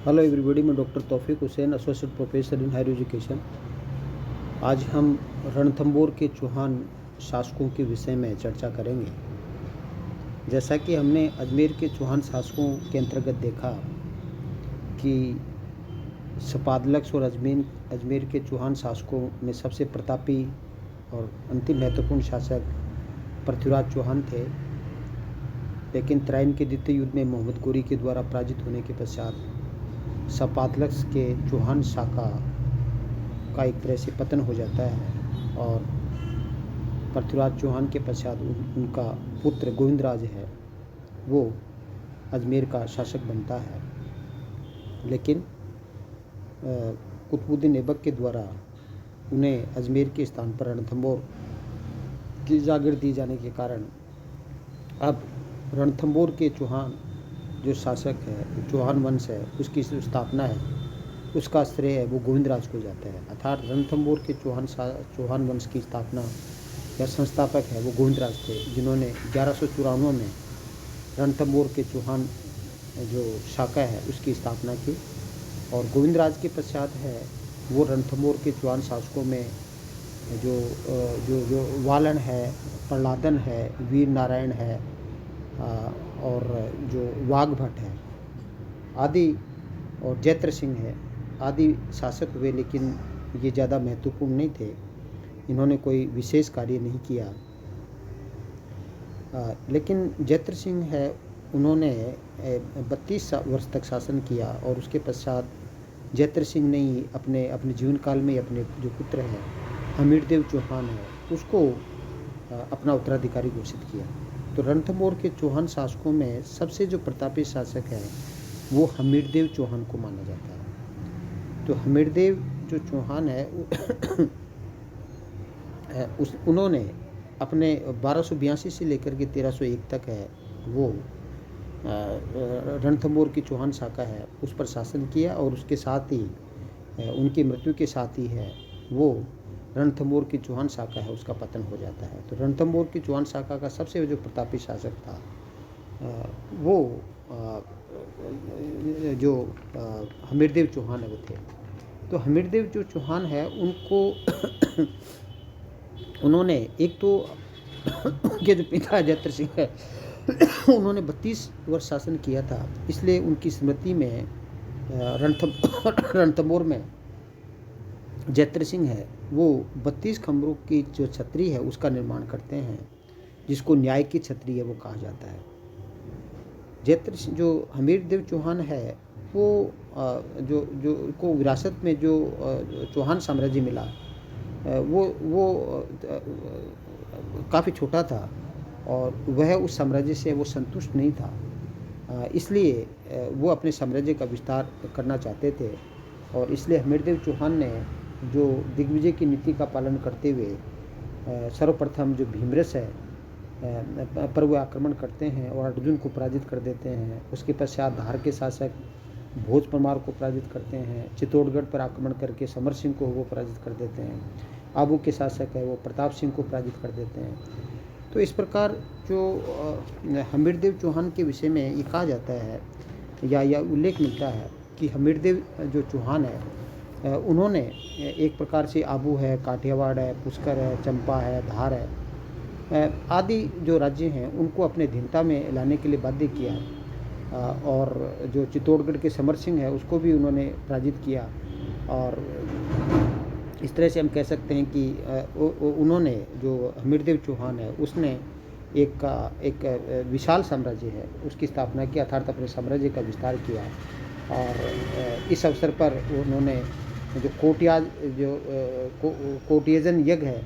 Hello everybody, मैं doctor Taufiq Hussain, associate professor in higher education. आज हम रणथंभौर के चौहान शासकों के विषय में चर्चा करेंगे। जैसा कि हमने अजमेर के चौहान शासकों के अंतर्गत देखा कि सपादलक्ष और अजमेर के चौहान शासकों में सबसे प्रतापी और अंतिम महत्वपूर्ण शासक पृथ्वीराज चौहान थे, लेकिन तराइन के द्वितीय युद्ध में मोहम्मद गोरी के द्वारा पराजित होने के पश्चात सपादलक्ष के चौहान शाखा का एक तरह से पतन हो जाता है और पृथ्वीराज चौहान के पश्चात उनका पुत्र गोविंदराज है, वो अजमेर का शासक बनता है। लेकिन कुतुबुद्दीन ऐबक के द्वारा उन्हें अजमेर के स्थान पर रणथंभौर की जागीर दी जाने के कारण अब रणथंभौर के चौहान जो शासक है, चौहान वंश है, उसकी स्थापना है, उसका श्रेय है वो गोविंदराज को जाता है। अर्थात रणथंभौर के चौहान वंश की स्थापना या संस्थापक है वो गोविंदराज थे, जिन्होंने 1194 में रणथंभौर के चौहान जो शाखा है उसकी स्थापना की। और गोविंदराज के पश्चात है वो रणथंभौर के चौहान शासकों में जो जो जो वालन है, प्रहलादन है, वीर नारायण है और जो वाघभट है आदि और जैत्र सिंह है आदि शासक हुए, लेकिन ये ज़्यादा महत्वपूर्ण नहीं थे। इन्होंने कोई विशेष कार्य नहीं किया। लेकिन जैत्र सिंह है, उन्होंने 32 वर्ष तक शासन किया और उसके पश्चात जैत्र सिंह ने ही अपने जीवन काल में अपने जो पुत्र है हमीरदेव चौहान है उसको अपना उत्तराधिकारी घोषित किया। तो रणथंभौर के चौहान शासकों में सबसे जो प्रतापी शासक है वो हमीरदेव चौहान को माना जाता है। तो हमीरदेव जो चौहान है उन्होंने अपने 1282 से लेकर के 1301 तक है वो रणथंभौर की चौहान शाखा है उस पर शासन किया और उसके साथ ही उनकी मृत्यु के साथ ही है वो रणथंभौर की चौहान शाखा है उसका पतन हो जाता है। तो रणथंभौर की चौहान शाखा का सबसे जो प्रतापी शासक था वो जो हमीरदेव चौहान है वो थे। तो हमीरदेव जो चौहान है उनको उन्होंने एक तो उनके जो पिता जैत्र सिंह है उन्होंने 32 वर्ष शासन किया था, इसलिए उनकी स्मृति में रणथंभौर में जैत्र सिंह है वो 32 खंबरों की जो छतरी है उसका निर्माण करते हैं, जिसको न्याय की छतरी है वो कहा जाता है। जैत्र सिंह जो हमीरदेव चौहान है वो जो जो को विरासत में जो चौहान साम्राज्य मिला वो काफ़ी छोटा था और वह उस साम्राज्य से वो संतुष्ट नहीं था, इसलिए वो अपने साम्राज्य का विस्तार करना चाहते थे। और इसलिए हमीरदेव चौहान ने जो दिग्विजय की नीति का पालन करते हुए सर्वप्रथम जो भीमरस है पर वो आक्रमण करते हैं और अर्जुन को पराजित कर देते हैं। उसके पश्चात धार के शासक भोज परमार को पराजित करते हैं, चित्तौड़गढ़ पर आक्रमण करके समर सिंह को वो पराजित कर देते हैं, आबू के शासक है वो प्रताप सिंह को पराजित कर देते हैं। तो इस प्रकार जो हमीरदेव चौहान के विषय में ये कहा जाता है या उल्लेख मिलता है कि हमीरदेव जो चौहान है उन्होंने एक प्रकार से आबू है, काठियावाड़ है, पुष्कर है, चंपा है, धार है आदि जो राज्य हैं उनको अपने अधीनता में लाने के लिए बाध्य किया और जो चित्तौड़गढ़ के समर सिंह है उसको भी उन्होंने पराजित किया। और इस तरह से हम कह सकते हैं कि उन्होंने जो हमीरदेव चौहान है उसने एक विशाल साम्राज्य है उसकी स्थापना की, अर्थात अपने साम्राज्य का विस्तार किया। और इस अवसर पर उन्होंने जो कोटियजन यज्ञ है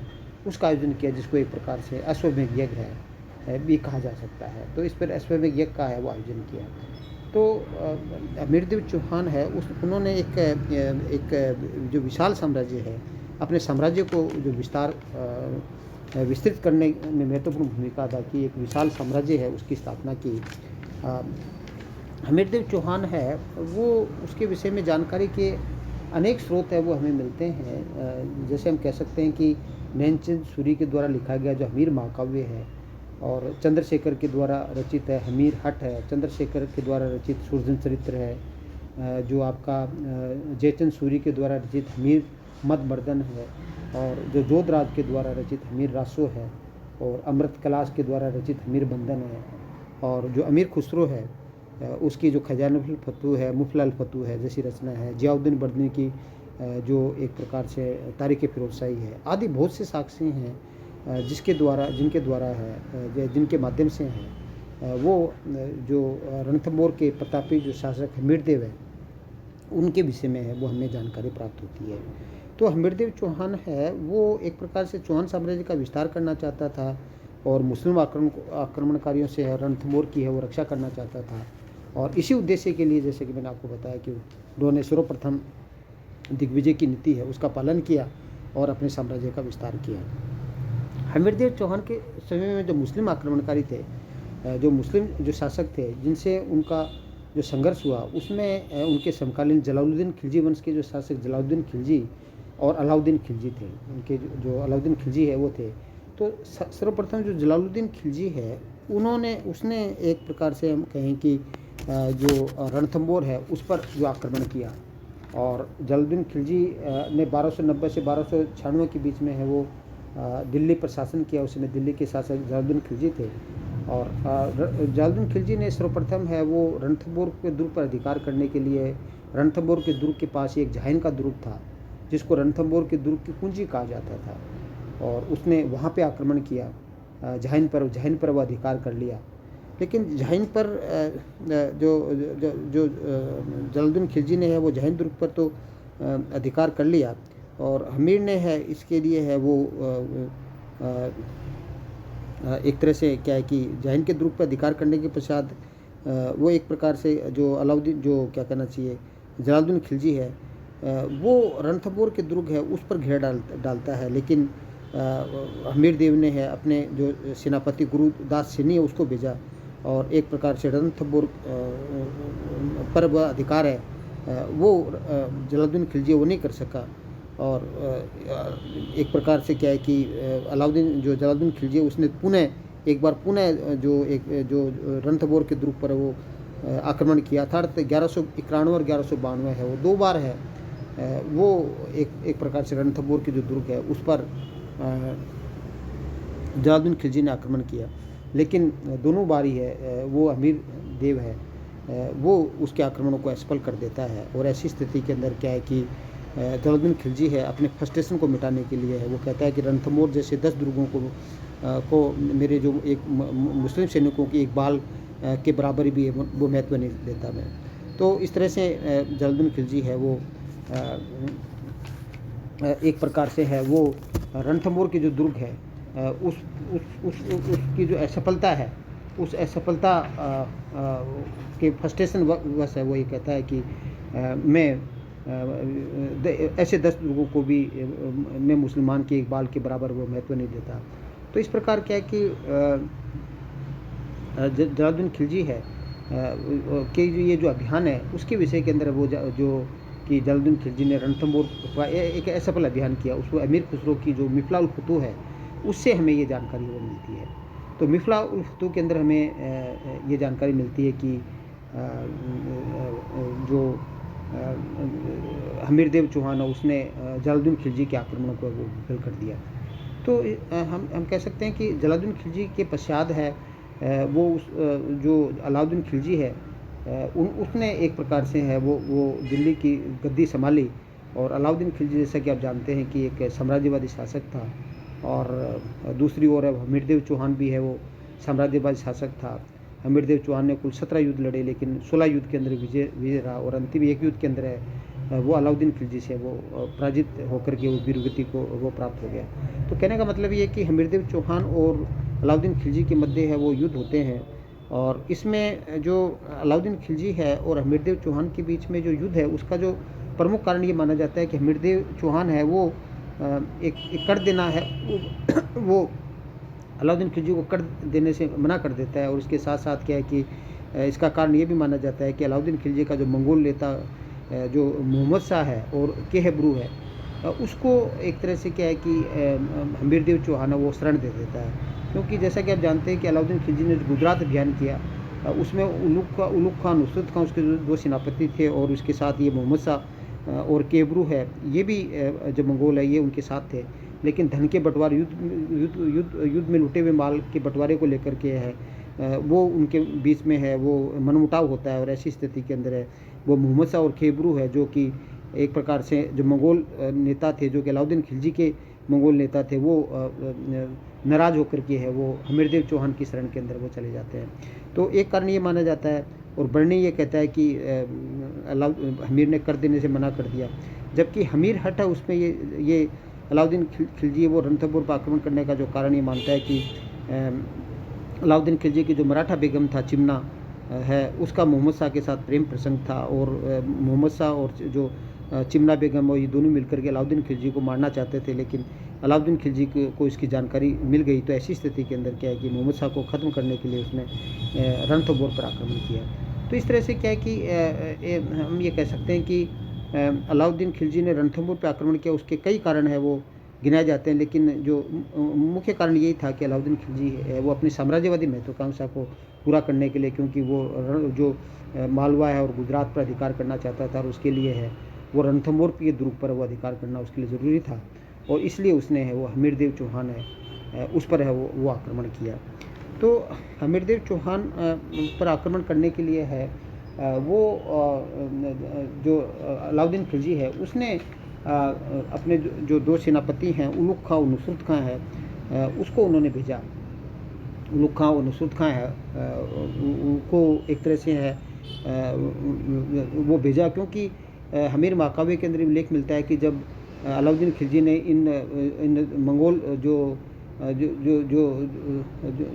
उसका आयोजन किया, जिसको एक प्रकार से अश्वमेध यज्ञ है भी कहा जा सकता है। तो इस पर अश्वमेध यज्ञ का है वो आयोजन किया। तो हमीरदेव चौहान है उन्होंने एक जो विशाल साम्राज्य है अपने साम्राज्य को जो विस्तृत करने में महत्वपूर्ण भूमिका अदा की, एक विशाल साम्राज्य है उसकी स्थापना की। हमीरदेव चौहान है वो उसके विषय में जानकारी के अनेक स्रोत है वो हमें मिलते हैं। जैसे हम कह सकते हैं कि नैनचंद सूरी के द्वारा लिखा गया जो हमीर महाकाव्य है और चंद्रशेखर के द्वारा रचित है हमीर हट है, चंद्रशेखर के द्वारा रचित सुरजन चरित्र है, जो आपका जयचंद सूरी के द्वारा रचित हमीर मदमर्दन है, और जो जोधराज के द्वारा रचित हमीर रासो है, और अमृत कलाश के द्वारा रचित हमीर बंदन है, और जो अमीर खुसरो है उसकी जो खजानुल फतू है, मुफलल फतू है जैसी रचना है, जियाउद्दीन बर्दनी की जो एक प्रकार से तारीख़ फ़िरोज़शाही है, आदि बहुत से साक्ष्य हैं जिनके द्वारा है, जिनके माध्यम से हैं वो जो रणथंभौर के प्रतापी जो शासक हमीरदेव है उनके विषय में है वो हमें जानकारी प्राप्त होती है। तो हमीरदेव चौहान है वो एक प्रकार से चौहान साम्राज्य का विस्तार करना चाहता था, और मुस्लिम आक्रमणकारियों से रणथंभौर की है वो रक्षा करना चाहता था, और इसी उद्देश्य के लिए जैसे कि मैंने आपको बताया कि उन्होंने सर्वप्रथम दिग्विजय की नीति है उसका पालन किया और अपने साम्राज्य का विस्तार किया। हमीरदेव चौहान के समय में जो मुस्लिम आक्रमणकारी थे, जो मुस्लिम जो शासक थे जिनसे उनका जो संघर्ष हुआ, उसमें उनके समकालीन जलालुद्दीन खिलजी वंश के जो शासक जलालुद्दीन खिलजी और अलाउद्दीन खिलजी थे। उनके जो अलाउद्दीन खिलजी है वो थे। तो सर्वप्रथम जो जलालुद्दीन खिलजी है उसने एक प्रकार से हम कहें कि जो रणथंभौर है उस पर जो आक्रमण किया, और जलालुद्दीन खिलजी ने 1290 से 1296 के बीच में है वो दिल्ली पर शासन किया। उस समय दिल्ली के शासक जलालुद्दीन खिलजी थे, और जलालुद्दीन खिलजी ने सर्वप्रथम है वो रणथंभौर के दुर्ग पर अधिकार करने के लिए, रणथंभौर के दुर्ग के पास एक जहाइन का दुर्ग था जिसको रणथंभौर के दुर्ग की कुंजी कहा जाता था, और उसने वहाँ पे आक्रमण किया। जहाइन पर वो अधिकार कर लिया। लेकिन जहाइन पर जो जलालुद्दीन खिलजी ने है वो जहाइन दुर्ग पर तो अधिकार कर लिया, और हमीर ने है इसके लिए है वो एक तरह से क्या है कि जहाइन के दुर्ग पर अधिकार करने के पश्चात वो एक प्रकार से जो अलाउद्दीन जो क्या कहना चाहिए जलालुद्दीन खिलजी है वो रणथंभौर के दुर्ग है उस पर घेरा डालता है। लेकिन हमीरदेव ने है अपने जो सेनापति गुरुदास सैनी है उसको भेजा, और एक प्रकार से रणथंभौर पर वह अधिकार है वो जलालुद्दीन खिलजी वो नहीं कर सका, और एक प्रकार से क्या है कि जलालुद्दीन खिलजी उसने एक बार जो रणथंभौर के दुर्ग पर वो आक्रमण किया था। 1191 और 1192 है वो 2 बार है वो एक प्रकार से रणथंभौर की जो दुर्ग है उस पर जलालुद्दीन खिलजी ने आक्रमण किया। लेकिन दोनों बारी है वो अमीर देव है वो उसके आक्रमणों को असफल कर देता है, और ऐसी स्थिति के अंदर क्या है कि जलालुद्दीन खिलजी है अपने फ्रस्ट्रेशन को मिटाने के लिए है वो कहता है कि रणथंभौर जैसे 10 दुर्गों को मेरे जो एक मुस्लिम सैनिकों की एक बाल के बराबर भी है वो महत्व नहीं देता मैं। तो इस तरह से जलालुद्दीन खिलजी है वो एक प्रकार से है वो रणथंभौर की जो दुर्ग है उसकी जो असफलता है उस असफलता के फ्रस्ट्रेशन वश है वो ये कहता है कि मैं ऐसे 10 लोगों को भी मैं मुसलमान के एक बाल के बराबर वो महत्व नहीं देता। तो इस प्रकार क्या है कि जलालुद्दीन खिलजी है कि ये जो अभियान है उसके विषय के अंदर वो जो कि जलालुद्दीन खिलजी ने रणथंभौर का एक असफल अभियान किया, उसको अमीर खुसरो की जो मिफला उल फतू है उससे हमें ये जानकारी वो मिलती है। तो मिफला उल फतू के अंदर हमें ये जानकारी मिलती है कि जो हमीरदेव चौहान है उसने जलालुद्दीन खिलजी के आक्रमणों को वो विफल कर दिया। तो हम कह सकते हैं कि जलालुद्दीन खिलजी के पश्चात है वो जो अलाउद्दीन खिलजी है उसने एक प्रकार से है वो दिल्ली की गद्दी संभाली, और अलाउद्दीन खिलजी जैसा कि आप जानते हैं कि एक साम्राज्यवादी शासक था, और दूसरी ओर है हमीरदेव चौहान भी है वो साम्राज्यवादी शासक था। हमीरदेव चौहान ने कुल 17 युद्ध लड़े, लेकिन 16 युद्ध के अंदर विजय रहा, और अंतिम एक युद्ध के अंदर है वो अलाउद्दीन खिलजी से वो पराजित होकर के वो वीरगति को वो प्राप्त हो गया। तो कहने का मतलब ये है कि हमीरदेव चौहान और अलाउद्दीन खिलजी के मध्य है वो युद्ध होते हैं, और इसमें जो अलाउद्दीन खिलजी है और हमीरदेव चौहान के बीच में जो युद्ध है उसका जो प्रमुख कारण ये माना जाता है कि हमीरदेव चौहान है वो एक कर देना है वो अलाउद्दीन खिलजी को कर देने से मना कर देता है, और इसके साथ साथ क्या है कि इसका कारण ये भी माना जाता है कि अलाउद्दीन खिलजी का जो मंगोल नेता जो मोहम्मद शाह है और केहब्रू है उसको एक तरह से क्या है कि हमीरदेव चौहान वो शरण दे देता है। क्योंकि जैसा कि आप जानते हैं कि अलाउद्दीन खिलजी ने जो गुजरात अभियान किया उसमें उलुग खां, नुसरत खां उसके दो सेनापति थे, और उसके साथ ये मोहम्मद शाह और केबरू है, ये भी जो मंगोल है ये उनके साथ थे। लेकिन धन के बंटवारे, युद्ध में लुटे हुए माल के बंटवारे को लेकर के है, वो उनके बीच में है, वो मनमुटाव होता है। और ऐसी स्थिति के अंदर है वो मोहम्मद शाह और केबरू है, जो कि एक प्रकार से जो मंगोल नेता थे, जो कि अलाउद्दीन खिलजी के मंगोल नेता थे, वो नाराज़ होकर के है वो हमीरदेव चौहान की शरण के अंदर वो चले जाते हैं। तो एक कारण ये माना जाता है, और बर्नी ये कहता है कि हमीर ने कर देने से मना कर दिया, जबकि हमीर हट है उसमें ये अलाउद्दीन खिलजी वो रणथंभौर पर आक्रमण करने का जो कारण ये मानता है कि अलाउद्दीन खिलजी की जो मराठा बेगम था चिमना है, उसका मोहम्मद शाह के साथ प्रेम प्रसंग था, और मोहम्मद शाह और जो चिमना बेगम और ये दोनों मिलकर के अलाउद्दीन खिलजी को मारना चाहते थे, लेकिन अलाउद्दीन खिलजी को इसकी जानकारी मिल गई। तो ऐसी स्थिति के अंदर क्या है कि मोहम्मद शाह को ख़त्म करने के लिए उसने रणथंभौर पर आक्रमण किया। तो इस तरह से क्या है कि हम ये कह सकते हैं कि अलाउद्दीन खिलजी ने रणथंभौर पर आक्रमण किया, उसके कई कारण हैं वो गिनाए जाते हैं, लेकिन जो मुख्य कारण यही था कि अलाउद्दीन खिलजी है वो अपनी साम्राज्यवादी महत्वाकांक्षा को पूरा करने के लिए, क्योंकि वो जो मालवा है और गुजरात पर अधिकार करना चाहता था, और उसके लिए है वो रणथंभौर के दुर्ग पर वो अधिकार करना उसके लिए ज़रूरी था, और इसलिए उसने है वो हमीरदेव चौहान है उस पर है वो आक्रमण किया। तो हमीरदेव चौहान पर आक्रमण करने के लिए है वो जो अलाउद्दीन खिलजी है उसने अपने जो दो सेनापति हैं उलुग खां और नुसरत खां है, उसको उन्होंने भेजा। उलुग खां और नुसरत खां है उनको एक तरह से है वो भेजा, क्योंकि हमीर महाकाव्य के अंदर उल्लेख मिलता है कि जब अलाउद्दीन खिलजी ने इन मंगोल जो जो जो जो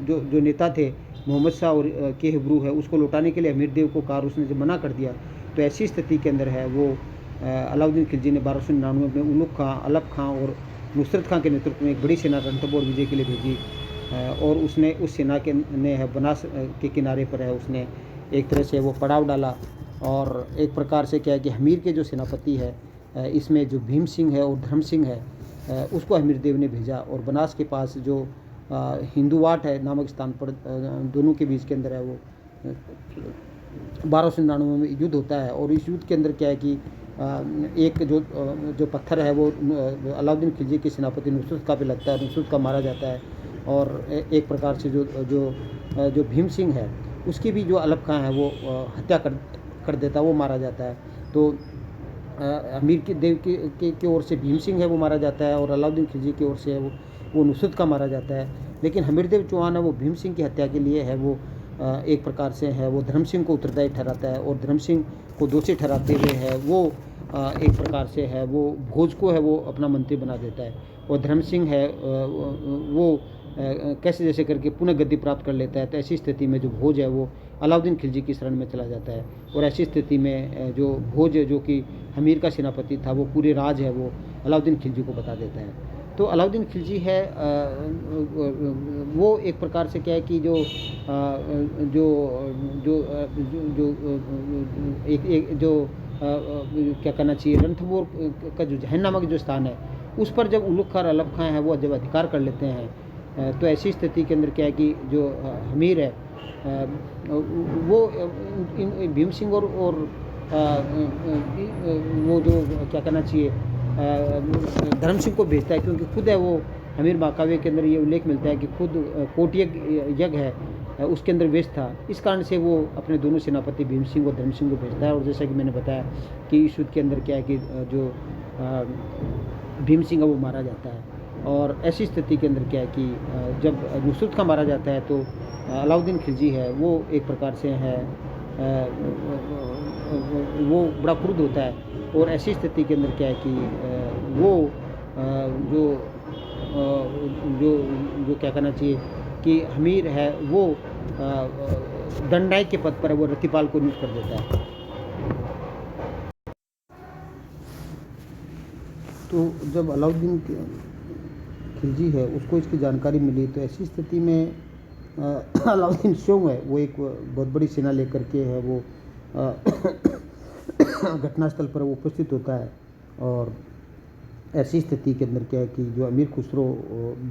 जो जो नेता थे मोहम्मद शाह और केहब्रू है, उसको लौटाने के लिए हमीरदेव को कार उसने जब मना कर दिया, तो ऐसी स्थिति के अंदर है वो अलाउद्दीन खिलजी ने 1299 में उलुग खां, अलप खां और नुसरत खां के नेतृत्व में एक बड़ी सेना रणथंभौर विजय के लिए भेजी, और उसने उस सेना के ने है बनास के किनारे पर है उसने एक तरह से वो पड़ाव डाला। और एक प्रकार से क्या है कि हमीर के जो सेनापति है इसमें जो भीम सिंह है और धर्म सिंह है उसको हमीरदेव ने भेजा, और बनास के पास जो हिंदुवाट है नामक स्थान पर दोनों के बीच के अंदर है वो 1299 में युद्ध होता है। और इस युद्ध के अंदर क्या है कि एक जो पत्थर है वो अलाउद्दीन खिलजी के सेनापति नुसरत खां पे लगता है, नुसरत खां मारा जाता है, और एक प्रकार से जो भीम सिंह है उसकी भी जो अलप खां है वो हत्या कर देता है, वो मारा जाता है। तो अमीर की देव की ओर से भीम सिंह है वो मारा जाता है, और अलाउद्दीन खिलजी की ओर से है वो नुसरत खां मारा जाता है। लेकिन हमीरदेव चौहान है वो भीम सिंह की हत्या के लिए है वो एक प्रकार से है वो धर्म सिंह को उत्तरदायी ठहराता है, और धर्म सिंह को दोषी ठहराते हुए है वो एक प्रकार से है वो भोज को है वो अपना मंत्री बना देता है, और धर्म सिंह है वो कैसे जैसे करके पुनः गद्दी प्राप्त कर लेता है। तो ऐसी स्थिति में जो भोज है वो अलाउद्दीन खिलजी की शरण में चला जाता है, और ऐसी स्थिति में जो भोज है जो कि हमीर का सेनापति था वो पूरे राज है वो अलाउद्दीन खिलजी को बता देता है। तो अलाउद्दीन खिलजी है वो एक प्रकार से क्या है कि जो जो जो जो एक जो क्या कहना चाहिए रणथंभौर का जो जहन नामक जो स्थान है उस पर जब उलुग खां और अलप खां है वो जब अधिकार कर लेते हैं, तो ऐसी स्थिति के अंदर क्या है कि जो हमीर है वो इन भीम सिंह और वो जो क्या कहना चाहिए धर्म सिंह को भेजता है, क्योंकि खुद है वो हमीर महाकाव्य के अंदर ये उल्लेख मिलता है कि खुद कोट यज्ञ है उसके अंदर व्यस्त था। इस कारण से वो अपने दोनों सेनापति भीम सिंह और धर्म सिंह को भेजता है। और जैसा कि मैंने बताया कि इस युद्ध के अंदर क्या है कि जो भीम सिंह है वो मारा जाता है, और ऐसी स्थिति के अंदर क्या है कि जब नुसरत खां मारा जाता है तो अलाउद्दीन खिलजी है वो एक प्रकार से है वो बड़ा क्रुद्ध होता है, और ऐसी स्थिति के अंदर क्या है कि वो जो जो जो क्या कहना चाहिए कि हमीर है वो दंडायक के पद पर वो रतिपाल को नियुक्त कर देता है। तो जब अलाउद्दीन खिलजी है उसको इसकी जानकारी मिली, तो ऐसी स्थिति में अलाउद्दीन शोंग है वो एक बहुत बड़ी सेना लेकर के है वो घटनास्थल पर वो उपस्थित होता है। और ऐसी स्थिति के अंदर क्या है कि जो अमीर खुसरो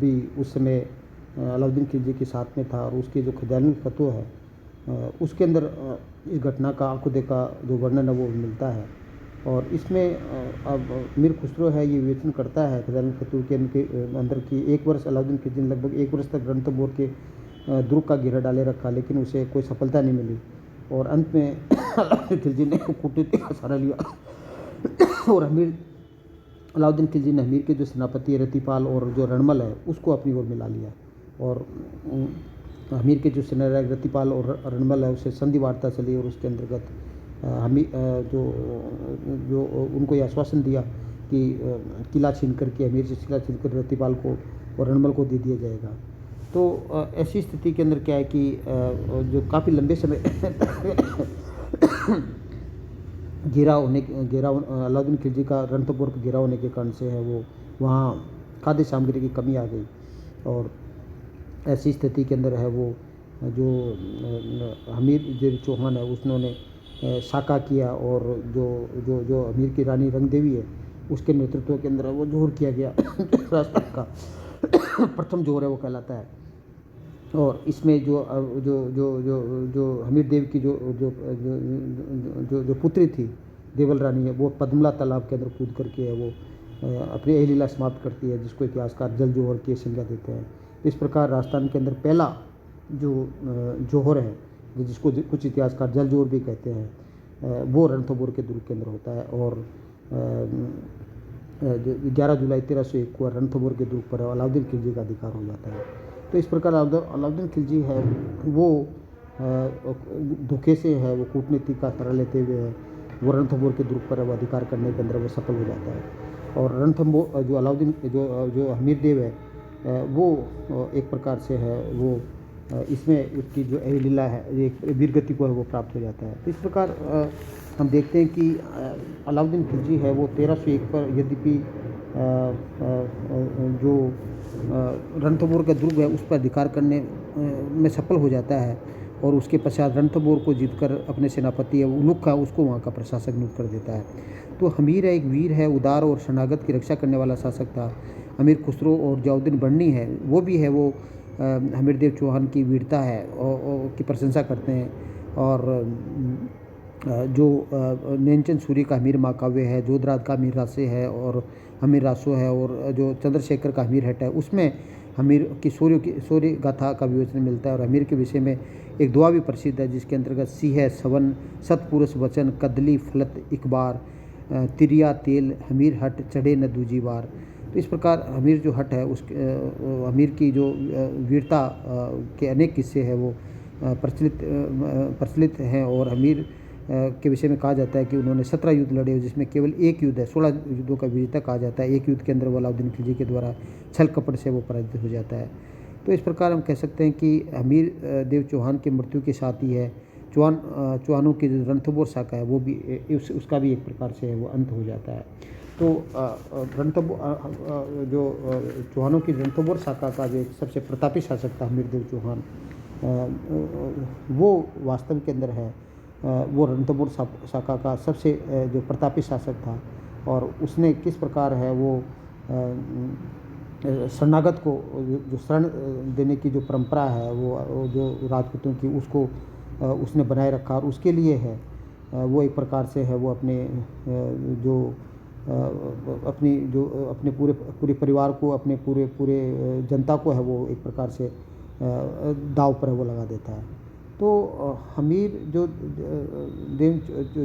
भी उस समय अलाउद्दीन खिलजी के साथ में था, और उसके जो खजानवी फतवा है उसके अंदर इस घटना का आंखों देखा जो वर्णन है वो मिलता है। और इसमें अब मीर खुसरो है ये विवेचन करता है खजानवी फतूह के अंदर की 1 वर्ष अलाउद्दीन खिलजी ने लगभग 1 वर्ष तक रणथंभौर के दुर्ग का घेरा डाले रखा, लेकिन उसे कोई सफलता नहीं मिली। और अंत में अलाउद्दीन खिलजी ने कूटनीतिक का सहारा लिया और अलाउद्दीन खिलजी ने अमीर के जो सेनापति रतिपाल और जो रणमल है उसको अपनी ओर मिला लिया। और अमीर के जो सेनानायक रतिपाल और रणमल है उससे संधि वार्ता चली और उसके अंतर्गत जो उनको ये आश्वासन दिया कि किला छीन करके अमीर से किला छीन कर रतिपाल को और रणमल को दे दिया जाएगा। तो ऐसी स्थिति के अंदर क्या है कि जो काफ़ी लंबे समय अलाउद्दीन खिलजी का रणथंभौर का घेराव होने के कारण से है वो वहाँ खाद्य सामग्री की कमी आ गई। और ऐसी स्थिति के अंदर है वो जो हमीर देव चौहान है उसने साका किया और जो अमीर की रानी रंगदेवी है उसके नेतृत्व के अंदर वो जोहर किया गया राजस्थान का प्रथम जोहर है वो कहलाता है। और इसमें जो हमीर देव की जो पुत्री थी देवल रानी है वो पद्मला तालाब के अंदर कूद करके है वो अपनी अहलीला समाप्त करती है, जिसको इतिहासकार जल जोहर की संज्ञा देते हैं। इस प्रकार राजस्थान के अंदर पहला जो जोहर है जिसको कुछ इतिहासकार जल जोहर भी कहते हैं वो रणथंभौर के दुर्ग के अंदर होता है। और 11 जुलाई 1301 को रणथंभौर के दुर्ग पर अलाउद्दीन खिलजी का अधिकार हो जाता है। तो इस प्रकार अलाउद्दीन खिलजी है वो धोखे से है वो कूटनीति का सहारा लेते हुए है वो रणथंभौर के दुर्ग पर वो अधिकार करने के अंदर वो सफल हो जाता है। और रणथंभौर जो अलाउद्दीन जो हमीर देव है वो एक प्रकार से है वो इसमें उसकी जो अहलीला है एक वीरगति को है वो प्राप्त हो जाता है। तो इस प्रकार हम देखते हैं कि अलाउद्दीन खिलजी है वो 1301 पर यद्यपि जो रणथंभौर का दुर्ग है उस पर अधिकार करने में सफल हो जाता है और उसके पश्चात रणथंभौर को जीतकर अपने सेनापति है उलुग खा उसको वहाँ का प्रशासक नियुक्त कर देता है। तो हमीर एक वीर है, उदार और शरणागत की रक्षा करने वाला शासक था। अमीर खुसरो और जलाउद्दीन बन्नी है वो भी है वो हमीर देव चौहान की वीरता है और की प्रशंसा करते हैं। और जो नेनचंद सूरी का हमीर महाकाव्य है, जोधराज का हमीर रासे है और हमीर रासो है और जो चंद्रशेखर का हमीर हट है उसमें हमीर की शौर्य गाथा का विवेचन मिलता है। और हमीर के विषय में एक दुआ भी प्रसिद्ध है जिसके अंतर्गत सिंह सवन सतपुरुष वचन कदली फलत इकबार तिरिया तेल हमीर हट चढ़े न दूजी बार। तो इस प्रकार हमीर जो हट है उस हमीर की जो वीरता के अनेक किस्से हैं वो प्रचलित हैं। और हमीर के विषय में कहा जाता है कि उन्होंने 17 युद्ध लड़े जिसमें केवल एक युद्ध है 16 युद्धों का विजेता कहा जाता है। एक युद्ध के अंदर वो अलाउद्दीन खिलजी के द्वारा छल कपट से वो पराजित हो जाता है। तो इस प्रकार हम कह सकते हैं कि हमीर देव चौहान की मृत्यु के साथ ही है चौहानों की जो रणथंभौर शाखा है वो भी उसका भी एक प्रकार से वो अंत हो जाता है। तो जो चौहानों की रणथंभौर शाखा का जो सबसे प्रतापी शासक था हमीर देव चौहान वो वास्तव के अंदर है वो रणथंभौर शाखा का सबसे जो प्रतापी शासक था। और उसने किस प्रकार है वो शरणागत को जो शरण देने की जो परंपरा है वो जो राजपूतों की उसको उसने बनाए रखा और उसके लिए है वो एक प्रकार से है वो अपने पूरे परिवार को अपने पूरे जनता को है वो एक प्रकार से दाव पर वो लगा देता है। तो हमीर जो देव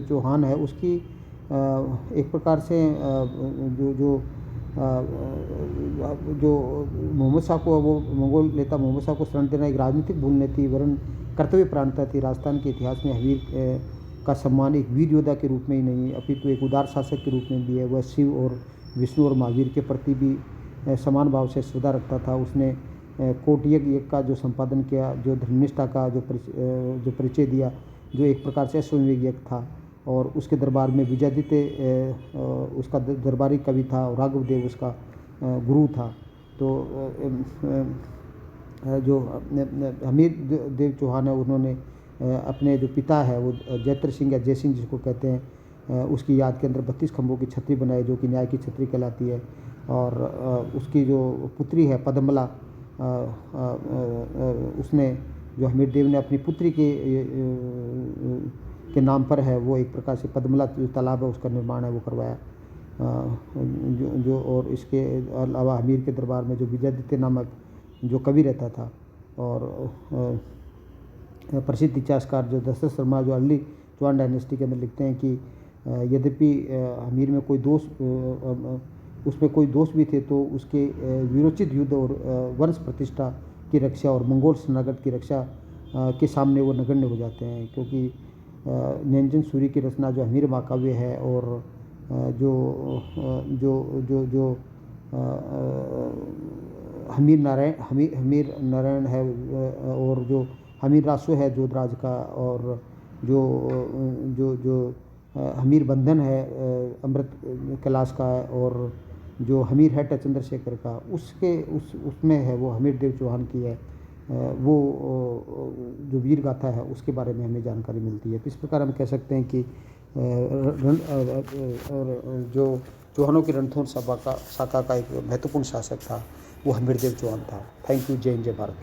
चौहान है उसकी एक प्रकार से जो मोहम्मद शाह को वो मंगोल नेता मोहम्मद शाह को शरण देना एक राजनीतिक भूल नहीं थी वरन कर्तव्य प्रांता थी। राजस्थान के इतिहास में हमीर का सम्मान एक वीर योद्धा के रूप में ही नहीं अपितु एक उदार शासक के रूप में भी है। वह शिव और विष्णु और महावीर के प्रति भी समान भाव से श्रद्धा रखता था। उसने कोटयज्ञ का जो संपादन किया, जो धर्मनिष्ठा का जो परिचय दिया, जो एक प्रकार से अश्वमेध यज्ञ था। और उसके दरबार में विजयादित्य उसका दरबारी कवि था और राघव देव उसका गुरु था। तो जो हमीर देव चौहान है उन्होंने अपने जो पिता है वो जैत्र सिंह या जय सिंह जिसको कहते हैं उसकी याद के अंदर 32 खंभों की छतरी बनाई जो कि न्याय की छतरी कहलाती है। और उसकी जो पुत्री है पद्मला उसने जो हमीरदेव ने अपनी पुत्री के नाम पर है, वो एक प्रकार से पद्मला जो तालाब है उसका निर्माण है वो करवाया। जो और इसके अलावा हमीर के दरबार में जो विजयादित्य नामक जो कवि रहता था, और प्रसिद्ध इतिहासकार जो दशरथ शर्मा जो अर्ली चौहान डायनेस्टी के अंदर लिखते हैं कि यद्यपि हमीर में कोई दोष उसमें कोई दोष भी थे, तो उसके वीरोचित युद्ध और वंश प्रतिष्ठा की रक्षा और मंगोल शरणागत की रक्षा के सामने वो नगण्य हो जाते हैं, क्योंकि निरंजन सूरी की रचना जो हमीर महाकाव्य है, और जो जो जो जो हमीर नारायण है, और जो हमीर रासो है जोधराज का, और जो जो जो हमीर बंधन है अमृत कैलाश का, और जो हमीर है चंद्रशेखर का, उसमें है वो हमीरदेव चौहान की है वो जो वीर गाथा है उसके बारे में हमें जानकारी मिलती है। तो इस प्रकार हम कह सकते हैं कि जो चौहानों की रणथंभौर शाखा का एक महत्वपूर्ण शासक था वो हमीरदेव चौहान था। Thank you. जय हिंद, जय भारत।